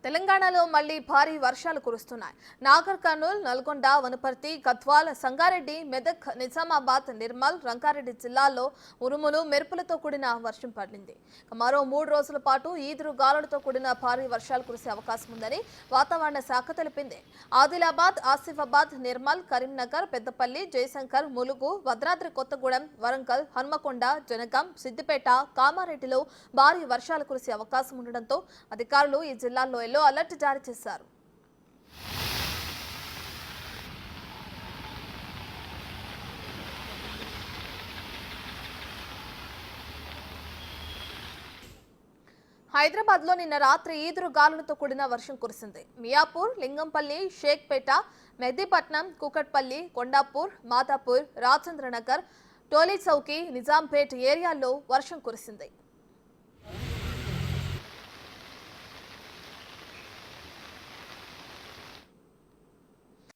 తెలంగాణలో మళ్లీ భారీ వర్షాలు కురుస్తున్నాయి. నాగర్ కర్నూల్, నల్గొండ, వనపర్తి, గద్వాల్, సంగారెడ్డి, మెదక్, నిజామాబాద్, నిర్మల్, రంగారెడ్డి జిల్లాల్లో ఉరుములు, మెరుపులతో కూడిన వర్షం పడింది. మరో 3 రోజుల పాటు ఈదురు గాలులతో కూడిన భారీ వర్షాలు కురిసే అవకాశం ఉందని వాతావరణ శాఖ తెలిపింది. ఆదిలాబాద్, ఆసిఫాబాద్, నిర్మల్, కరీంనగర్, పెద్దపల్లి, జయశంకర్, ములుగు, భద్రాద్రి కొత్తగూడెం, వరంగల్, హన్మకొండ, జనగాం, సిద్దిపేట, కామారెడ్డిలో భారీ వర్షాలు కురిసే అవకాశం ఉండడంతో అధికారులు ఈ జిల్లాల్లో ఎల్లో అలర్ట్ జారీ చేశారు. హైదరాబాద్ లో నిన్న రాత్రి ఈదురు గాలులతో కూడిన వర్షం కురిసింది. మియాపూర్, లింగంపల్లి, షేక్పేట, మెహదీపట్నం, కూకట్పల్లి, కొండాపూర్, మాదాపూర్, రాజేంద్రనగర్, టోలీచౌకి, నిజాంపేట్ ఏరియాల్లో వర్షం కురిసింది.